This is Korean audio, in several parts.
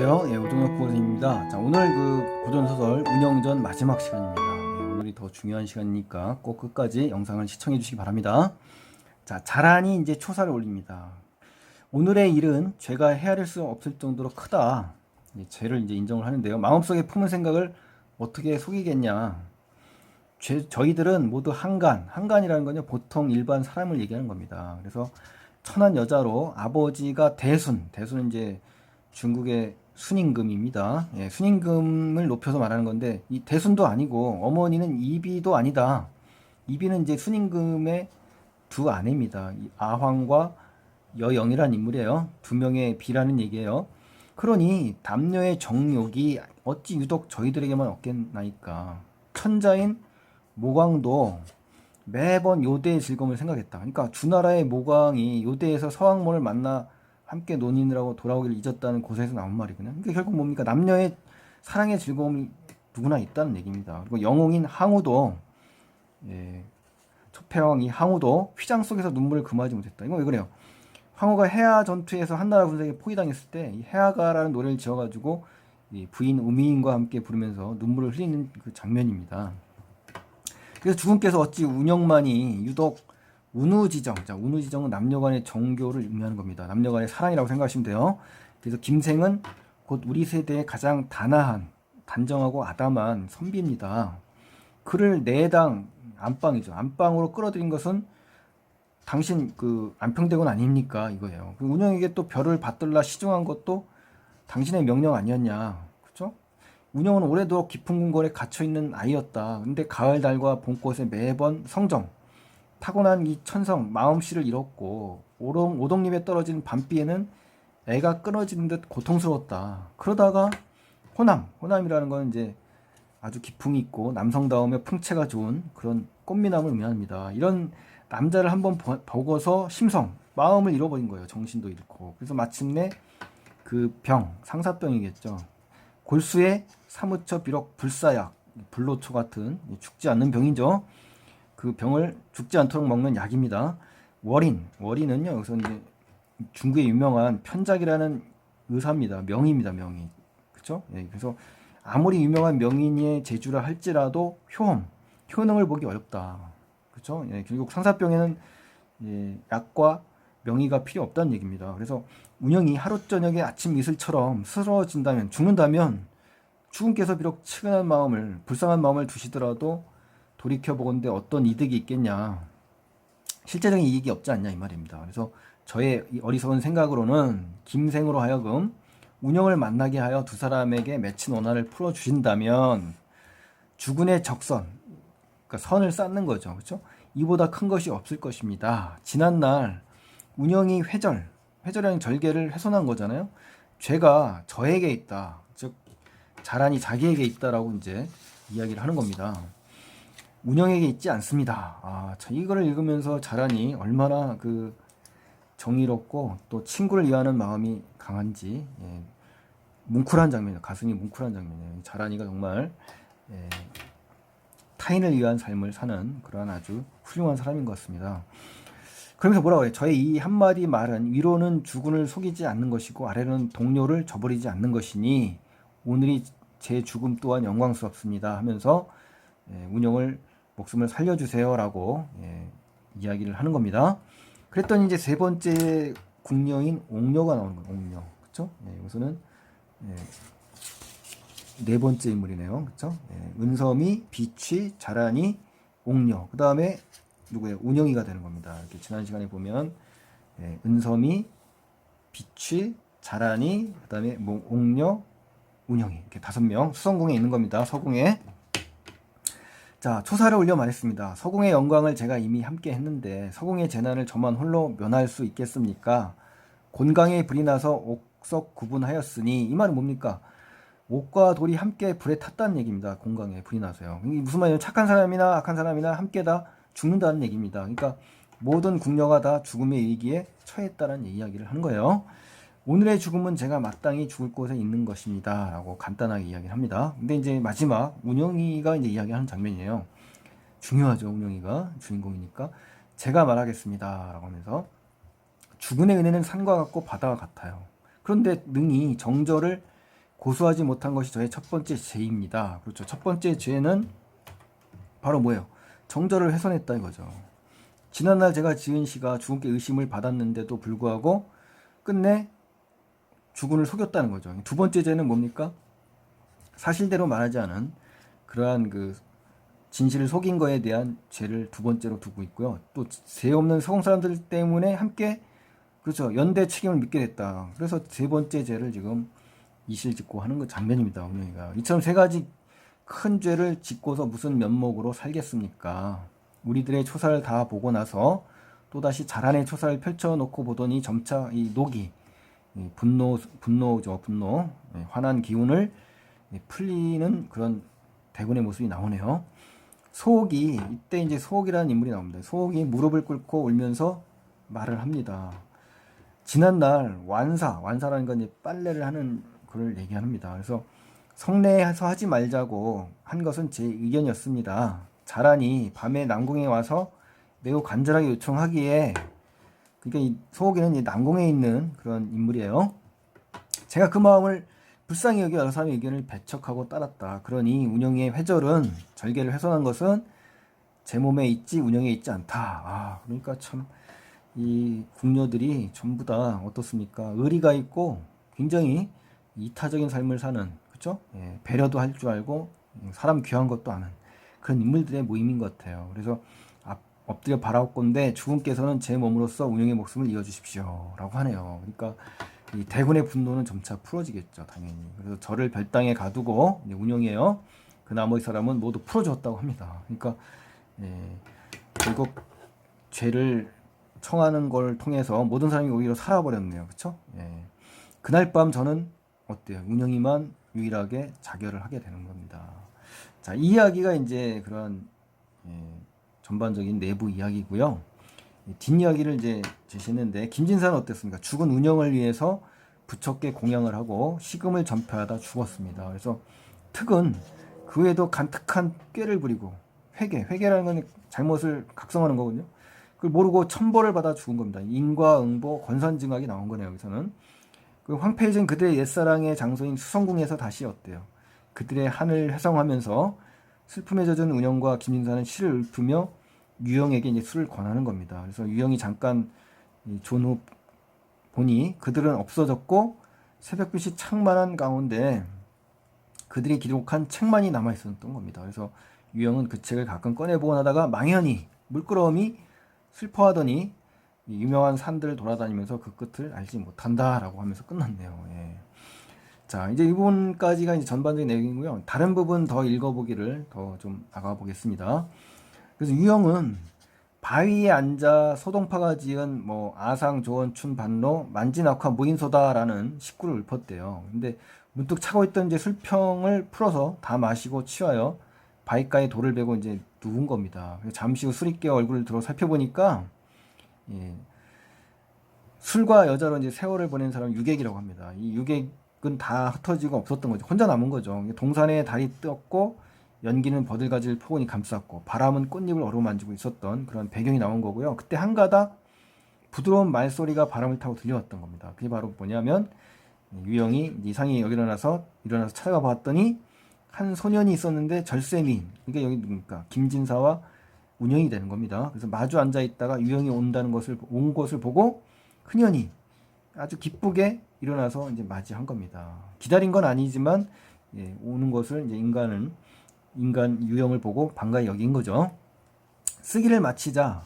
안녕하세요. 오종혁 고전입니다. 자, 오늘 고전소설 운영전 마지막 시간입니다. 오늘이 더 중요한 시간이니까 꼭 끝까지 영상을 시청해 주시기 바랍니다. 자, 자란이 이제 초사를 올립니다. 오늘의 일은 제가 헤아릴 수 없을 정도로 크다. 죄를 이제 인정을 하는데요. 마음속에 품은 생각을 어떻게 속이겠냐. 저희들은 모두 한간이라는 건요, 보통 일반 사람을 얘기하는 겁니다. 그래서 천한 여자로 아버지가 대순은 이제 중국의 순임금입니다. 순임금을 높여서 말하는 건데, 이 대순도 아니고 어머니는 이비도 아니다. 이비는 이제 순임금의 두 아내입니다. 이 아황과 여영이라는 인물이에요. 두 명의 비라는 얘기예요. 그러니 남녀의 정욕이 어찌 유독 저희들에게만 없겠나이까. 천자인 모광도 매번 요대의 즐거움을 생각했다. 그러니까 주나라의 모광이 요대에서 서왕모를 만나 함께 논의느라고 돌아오기를 잊었다는 고사에서 나온 말이거든요. 그러니까 결국 뭡니까? 남녀의 사랑의 즐거움이 누구나 있다는 얘기입니다. 그리고 영웅인 항우도, 초패왕이 항우도 휘장 속에서 눈물을 금하지 못했다. 이거 왜 그래요? 항우가 해하 전투에서 한나라 군사에게 포위당했을 때 이 해하가라는 노래를 지어가지고 이 부인 우미인과 함께 부르면서 눈물을 흘리는 그 장면입니다. 그래서 주군께서 어찌 운영만이 유독 운우지정, 자, 운우지정은 남녀간의 정교를 의미하는 겁니다. 남녀간의 사랑이라고 생각하시면 돼요. 그래서 김생은 곧 우리 세대의 가장 단정하고 아담한 선비입니다. 그를 내당 안방이죠. 안방으로 끌어들인 것은 당신 안평대군 아닙니까? 이거예요. 운영에게 또 별을 받들라 시중한 것도 당신의 명령 아니었냐? 그렇죠? 운영은 오래도록 깊은 궁궐에 갇혀있는 아이였다. 근데 가을 달과 봄꽃에 매번 성정, 타고난 이 천성, 마음씨를 잃었고 오동잎에 떨어진 밤비에는 애가 끊어지는 듯 고통스러웠다. 그러다가 호남이라는 건 이제 아주 기풍이 있고 남성다움에 풍채가 좋은 그런 꽃미남을 의미합니다. 이런 남자를 한번 보고서 마음을 잃어버린 거예요. 정신도 잃고. 그래서 마침내 그 상사병이겠죠. 골수에 사무쳐 비록 불사약, 불로초 같은 죽지 않는 병이죠. 그 병을 죽지 않도록 먹는 약입니다. 월인은요, 여기서 이제 중국의 유명한 편작이라는 의사입니다. 명의입니다, 명의. 그쵸? 그래서 아무리 유명한 명인의 제주라 할지라도 효능을 보기 어렵다. 그쵸? 결국 상사병에는 약과 명의가 필요 없다는 얘기입니다. 그래서 운영이 하루 저녁에 아침 이슬처럼 죽는다면 주군께서 비록 불쌍한 마음을 두시더라도 돌이켜보건대 어떤 이득이 있겠냐. 실제적인 이익이 없지 않냐 이 말입니다. 그래서 저의 어리석은 생각으로는 김생으로 하여금 운영을 만나게 하여 두 사람에게 맺힌 원한을 풀어주신다면 주군의 적선, 그러니까 선을 쌓는 거죠. 그렇죠? 이보다 큰 것이 없을 것입니다. 지난날 운영이 회절이라는 절개를 훼손한 거잖아요. 죄가 저에게 있다. 즉 자란이 자기에게 있다라고 이제 이야기를 하는 겁니다. 운영에게 있지 않습니다. 이거를 읽으면서 자란이 얼마나 정의롭고 또 친구를 위하는 마음이 강한지, 뭉클한 장면이에요. 가슴이 뭉클한 장면이에요. 자란이가 정말 타인을 위한 삶을 사는 그러한 아주 훌륭한 사람인 것 같습니다. 그러면서 뭐라고 해요? 저의 이 한마디 말은 위로는 주군을 속이지 않는 것이고 아래로는 동료를 저버리지 않는 것이니 오늘이 제 죽음 또한 영광스럽습니다 하면서 운영을 목숨을 살려주세요라고 이야기를 하는 겁니다. 그랬더니 이제 세 번째 궁녀인 옥녀가 나오는 거예요. 옥녀, 그렇죠? 여기서는 네 번째 인물이네요, 그렇죠? 은섬이, 비취, 자란이, 옥녀. 그 다음에 누구예요? 운영이가 되는 겁니다. 이렇게 지난 시간에 보면 은섬이, 비취, 자란이, 그 다음에 옥녀, 운영이 이렇게 5명 수성궁에 있는 겁니다. 서궁에. 자, 초사를 올려 말했습니다. 서궁의 영광을 제가 이미 함께 했는데 서궁의 재난을 저만 홀로 면할 수 있겠습니까? 곤강에 불이 나서 옥석 구분하였으니 이 말은 뭡니까? 옥과 돌이 함께 불에 탔다는 얘기입니다. 곤강에 불이 나서요. 이게 무슨 말이에요? 착한 사람이나 악한 사람이나 함께 다 죽는다는 얘기입니다. 그러니까 모든 궁녀가 다 죽음의 위기에 처했다는 이야기를 하는 거예요. 오늘의 죽음은 제가 마땅히 죽을 곳에 있는 것입니다. 라고 간단하게 이야기를 합니다. 근데 이제 마지막 운영이가 이제 이야기하는 장면이에요. 중요하죠. 운영이가 주인공이니까. 제가 말하겠습니다. 라고 하면서 주군의 은혜는 산과 같고 바다와 같아요. 그런데 능히 정절을 고수하지 못한 것이 저의 첫 번째 죄입니다. 그렇죠. 첫 번째 죄는 바로 뭐예요? 정절을 훼손했다 이거죠. 지난날 제가 지은 시가 주군께 의심을 받았는데도 불구하고 끝내 주군을 속였다는 거죠. 두 번째 죄는 뭡니까? 사실대로 말하지 않은 그러한 그 진실을 속인 거에 대한 죄를 두 번째로 두고 있고요. 또 죄 없는 서공 사람들 때문에 함께 그렇죠. 연대 책임을 묻게 됐다. 그래서 세 번째 죄를 지금 이실직고 하는 그 장면입니다. 운영이가 이처럼 세 가지 큰 죄를 짓고서 무슨 면목으로 살겠습니까? 우리들의 초사를 다 보고 나서 또다시 자란의 초사를 펼쳐놓고 보더니 점차 이 녹이 분노죠. 분노, 화난 기운을 풀리는 그런 대군의 모습이 나오네요. 소옥이 이때 이제 소옥이라는 인물이 나옵니다. 소옥이 무릎을 꿇고 울면서 말을 합니다. 지난날 완사라는 건 이제 빨래를 하는 그걸 얘기합니다. 그래서 성내에서 하지 말자고 한 것은 제 의견이었습니다. 자란이 밤에 난궁에 와서 매우 간절하게 요청하기에 그러니까 이 소옥이는 이 난궁에 있는 그런 인물이에요. 제가 그 마음을 불쌍히 여겨 여러 사람의 의견을 배척하고 따랐다. 그러니 운영의 회절은 절개를 훼손한 것은 제 몸에 있지 운영에 있지 않다. 그러니까 참 이 궁녀들이 전부 다 어떻습니까? 의리가 있고 굉장히 이타적인 삶을 사는 그렇죠? 배려도 할 줄 알고 사람 귀한 것도 아는 그런 인물들의 모임인 것 같아요. 그래서 엎드려 바라옵건대 주군께서는 제 몸으로써 운영의 목숨을 이어주십시오라고 하네요. 그러니까 이 대군의 분노는 점차 풀어지겠죠, 당연히. 그래서 저를 별당에 가두고 운영이에요. 그 나머지 사람은 모두 풀어줬다고 합니다. 그러니까 결국 죄를 청하는 걸 통해서 모든 사람이 오히려 살아버렸네요, 그렇죠? 그날 밤 저는 어때요? 운영이만 유일하게 자결을 하게 되는 겁니다. 자, 이 이야기가 이제 그런 전반적인 내부 이야기고요. 뒷이야기를 이제 제시했는데 김진사는 어땠습니까? 죽은 운영을 위해서 부처께 공양을 하고 시금을 전폐하다 죽었습니다. 그래서 특은 그 외에도 간특한 꾀를 부리고 회개라는 건 잘못을 각성하는 거거든요. 그걸 모르고 천벌을 받아 죽은 겁니다. 인과응보 권선징악이 나온 거네요. 여기서는 그 황폐해진 그들의 옛사랑의 장소인 수성궁에서 다시 어때요? 그들의 한을 회상하면서 슬픔에 젖은 운영과 김진사는 시를 읊으며 유영에게 이제 술을 권하는 겁니다. 그래서 유영이 잠깐 존 후 보니 그들은 없어졌고 새벽빛이 창만한 가운데 그들이 기록한 책만이 남아 있었던 겁니다. 그래서 유영은 그 책을 가끔 꺼내보곤 하다가 망연히 물끄러미 슬퍼하더니 유명한 산들을 돌아다니면서 그 끝을 알지 못한다라고 하면서 끝났네요. 자, 이제 이 부분까지가 이제 전반적인 내용이고요. 다른 부분 더 읽어보기를 더 좀 나가 보겠습니다. 그래서 유영은 바위에 앉아 소동파가 지은 뭐 아상 조원 춘 반로 만진악화 무인소다라는 식구를 읊었대요. 근데 문득 차고 있던 이제 술병을 풀어서 다 마시고 취하여 바위가에 돌을 베고 이제 누운 겁니다. 잠시 후 술이 깨어 얼굴을 들어 살펴보니까 술과 여자로 이제 세월을 보낸 사람 유객이라고 합니다. 이 유객은 다 흩어지고 없었던 거죠. 혼자 남은 거죠. 동산에 달이 떴고 연기는 버들가지를 포근히 감쌌고 바람은 꽃잎을 어루만지고 있었던 그런 배경이 나온 거고요. 그때 한 가닥 부드러운 말소리가 바람을 타고 들려왔던 겁니다. 그게 바로 뭐냐면 유영이 이상이 여기 일어나서 찾아가 봤더니 한 소년이 있었는데 절세미인 이게 여기 누굽니까? 김진사와 운영이 되는 겁니다. 그래서 마주 앉아 있다가 유영이 온 것을 보고 흔연히 아주 기쁘게 일어나서 이제 맞이한 겁니다. 기다린 건 아니지만 오는 것을 이제 인간 유형을 보고 반가이 여긴 거죠. 쓰기를 마치자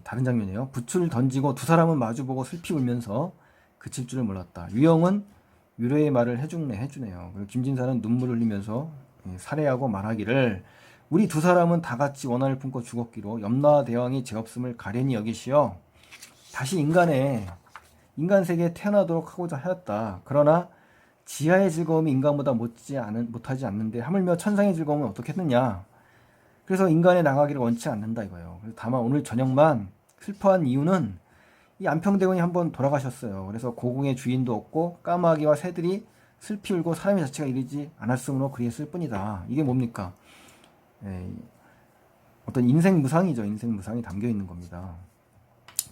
다른 장면이에요. 부추를 던지고 두 사람은 마주보고 슬피 울면서 그칠 줄을 몰랐다. 유형은 위로의 말을 해주네요. 그리고 김진사는 눈물을 흘리면서 살해하고 말하기를 우리 두 사람은 다 같이 원한을 품고 죽었기로 염라와 대왕이 죄 없음을 가련히 여기시어 다시 인간 세계에 태어나도록 하고자 하였다. 그러나 지하의 즐거움이 인간보다 못하지 않는데 하물며 천상의 즐거움은 어떻게 했느냐. 그래서 인간에 나가기를 원치 않는다 이거예요. 그래서 다만 오늘 저녁만 슬퍼한 이유는 이 안평대군이 한번 돌아가셨어요. 그래서 고궁의 주인도 없고 까마귀와 새들이 슬피 울고 사람의 자체가 이르지 않았으므로 그리했을 뿐이다. 이게 뭡니까? 어떤 인생 무상이죠. 인생 무상이 담겨 있는 겁니다.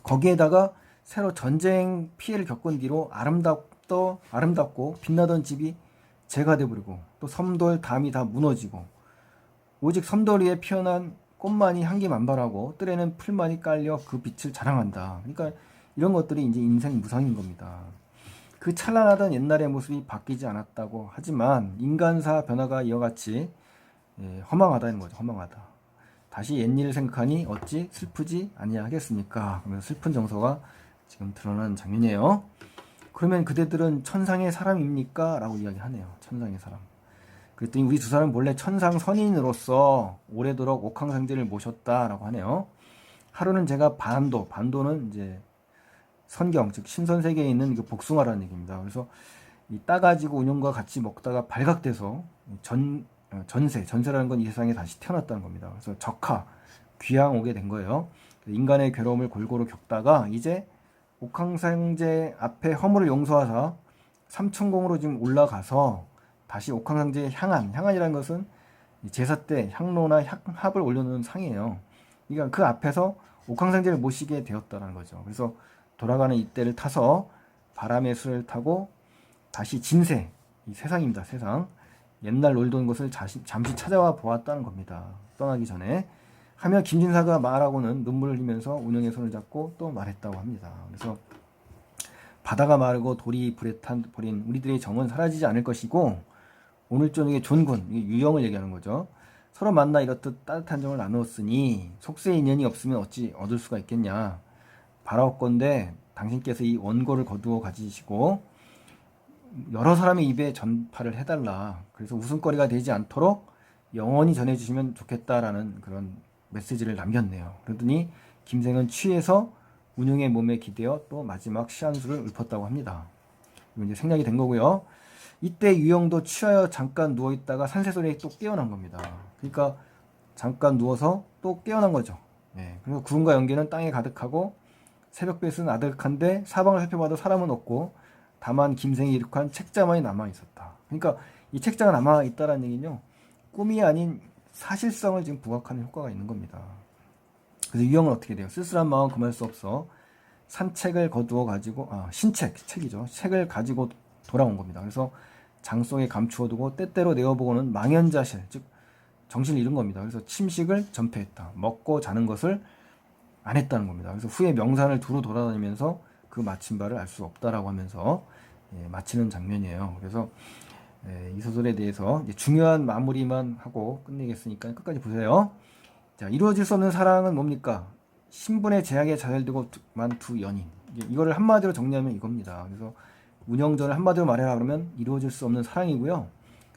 거기에다가 새로 전쟁 피해를 겪은 뒤로 아름답고 빛나던 집이 재가 돼버리고 또 섬돌 담이 다 무너지고 오직 섬돌 위에 피어난 꽃만이 향기 만발하고 뜰에는 풀만이 깔려 그 빛을 자랑한다. 그러니까 이런 것들이 이제 인생 무상인 겁니다. 그 찬란하던 옛날의 모습이 바뀌지 않았다고 하지만 인간사 변화가 이와 같이 허망하다는 거죠. 허망하다. 다시 옛일을 생각하니 어찌 슬프지 아니하겠습니까? 그러면서 슬픈 정서가 지금 드러나는 장면이에요. 그러면 그대들은 천상의 사람입니까? 라고 이야기하네요. 천상의 사람. 그랬더니 우리 두 사람 몰래 천상 선인으로서 오래도록 옥황상제를 모셨다라고 하네요. 하루는 제가 반도는 이제 선경, 즉 신선세계에 있는 그 복숭아라는 얘기입니다. 그래서 이 따가지고 운용과 같이 먹다가 발각돼서 전세라는 건 이 세상에 다시 태어났다는 겁니다. 그래서 적하, 귀양 오게 된 거예요. 인간의 괴로움을 골고루 겪다가 이제 옥황상제 앞에 허물을 용서하사 삼천공으로 지금 올라가서 다시 옥황상제에 향안이라는 것은 제사 때 향로나 합을 올려놓는 상이에요. 그러니까 그 앞에서 옥황상제를 모시게 되었다는 거죠. 그래서 돌아가는 이때를 타서 바람의 수레를 타고 다시 진세, 이 세상입니다. 세상. 옛날 놀던 곳을 잠시 찾아와 보았다는 겁니다. 떠나기 전에. 하며 김진사가 말하고는 눈물을 흘리면서 운영의 손을 잡고 또 말했다고 합니다. 그래서 바다가 마르고 돌이 불에 탄 버린 우리들의 정은 사라지지 않을 것이고 오늘 저녁에 존군, 유영을 얘기하는 거죠. 서로 만나 이렇듯 따뜻한 정을 나누었으니 속세 인연이 없으면 어찌 얻을 수가 있겠냐. 바라옵건대 당신께서 이 원고를 거두어 가지시고 여러 사람의 입에 전파를 해달라. 그래서 웃음거리가 되지 않도록 영원히 전해주시면 좋겠다라는 그런 메시지를 남겼네요. 그러더니 김생은 취해서 운용의 몸에 기대어 또 마지막 시한수를 읊었다고 합니다. 이거 이제 생략이 된 거고요. 이때 유영도 취하여 잠깐 누워있다가 산새소리에 또 깨어난 겁니다. 그러니까 잠깐 누워서 또 깨어난 거죠. 그리고 구름과 연기는 땅에 가득하고 새벽빛은 아득한데 사방을 살펴봐도 사람은 없고 다만 김생이 이룩한 책자만이 남아있었다. 그러니까 이 책자가 남아있다는 얘기는요. 꿈이 아닌 사실성을 지금 부각하는 효과가 있는 겁니다. 그래서 유형은 어떻게 돼요? 쓸쓸한 마음 금할 수 없어 산책을 거두어 가지고 책이죠. 책을 가지고 돌아온 겁니다. 그래서 장 속에 감추어두고 때때로 내어보고는 망연자실, 즉 정신을 잃은 겁니다. 그래서 침식을 전폐했다. 먹고 자는 것을 안 했다는 겁니다. 그래서 후에 명산을 두루 돌아다니면서 그 마침바를 알 수 없다라고 하면서 마치는 장면이에요. 그래서 이 소설에 대해서 중요한 마무리만 하고 끝내겠으니까 끝까지 보세요. 자, 이루어질 수 없는 사랑은 뭡니까? 신분의 제약에 좌절되고만 두 연인. 이거를 한마디로 정리하면 이겁니다. 그래서 운영전을 한마디로 말해라 그러면 이루어질 수 없는 사랑이고요.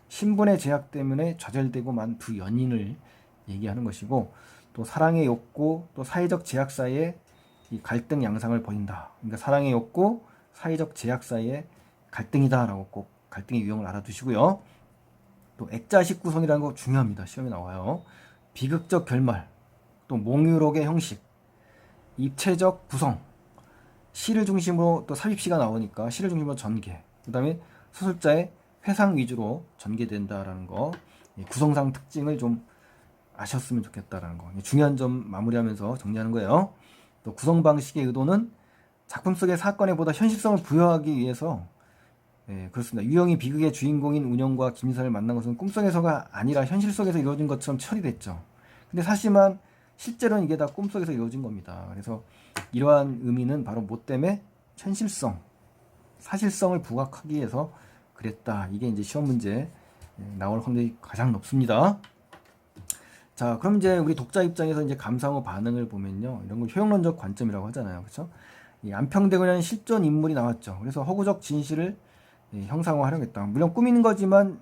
신분의 제약 때문에 좌절되고만 두 연인을 얘기하는 것이고 또 사랑의 욕구 또 사회적 제약 사이에 이 갈등 양상을 보인다. 그러니까 사랑의 욕구, 사회적 제약 사이에 갈등이다라고 꼭 갈등의 유형을 알아두시고요. 또 액자식 구성이라는 거 중요합니다. 시험에 나와요. 비극적 결말, 또 몽유록의 형식, 입체적 구성, 시를 중심으로 또 삽입시가 나오니까 시를 중심으로 전개, 그 다음에 소설자의 회상 위주로 전개된다라는 거, 구성상 특징을 좀 아셨으면 좋겠다라는 거, 중요한 점 마무리하면서 정리하는 거예요. 또 구성 방식의 의도는 작품 속의 사건에 보다 현실성을 부여하기 위해서 그렇습니다. 유영이 비극의 주인공인 운영과 김진사를 만난 것은 꿈속에서가 아니라 현실 속에서 이루어진 것처럼 처리됐죠. 근데 사실만 실제로는 이게 다 꿈속에서 이루어진 겁니다. 그래서 이러한 의미는 바로 뭐 때문에 현실성, 사실성을 부각하기 위해서 그랬다. 이게 이제 시험 문제 나올 확률이 가장 높습니다. 자, 그럼 이제 우리 독자 입장에서 이제 감상 후 반응을 보면요. 이런 걸 효용론적 관점이라고 하잖아요. 그렇죠? 이 안평대군이라는 실존 인물이 나왔죠. 그래서 허구적 진실을 형상화하려겠다. 물론 꾸미는 거지만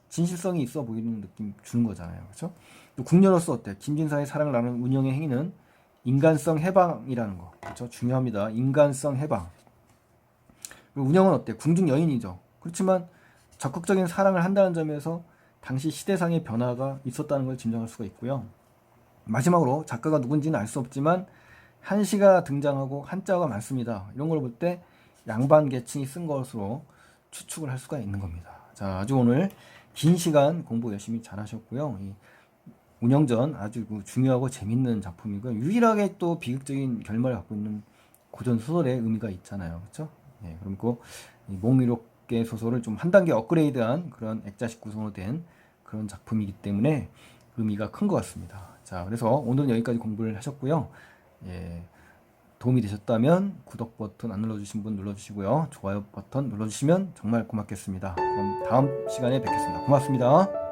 진실성이 있어 보이는 느낌 주는 거잖아요. 그렇죠? 또 궁녀로서 어때? 김진사의 사랑을 나누는 운영의 행위는 인간성 해방이라는 거. 그렇죠? 중요합니다. 인간성 해방. 그리고 운영은 어때? 궁중 여인이죠. 그렇지만 적극적인 사랑을 한다는 점에서 당시 시대상의 변화가 있었다는 걸 짐작할 수가 있고요. 마지막으로 작가가 누군지는 알 수 없지만 한시가 등장하고 한자가 많습니다. 이런 걸 볼 때 양반 계층이 쓴 것으로 추측을 할 수가 있는 겁니다. 자, 아주 오늘 긴 시간 공부 열심히 잘 하셨고요. 이 운영전 아주 중요하고 재밌는 작품이고요. 유일하게 또 비극적인 결말을 갖고 있는 고전 소설의 의미가 있잖아요. 그렇죠? 그럼 그 몽유록 6개의 소설을 좀 한 단계 업그레이드한 그런 액자식 구성으로 된 그런 작품이기 때문에 의미가 큰 것 같습니다. 자, 그래서 오늘은 여기까지 공부를 하셨고요. 예, 도움이 되셨다면 구독 버튼 안 눌러주신 분 눌러주시고요. 좋아요 버튼 눌러주시면 정말 고맙겠습니다. 그럼 다음 시간에 뵙겠습니다. 고맙습니다.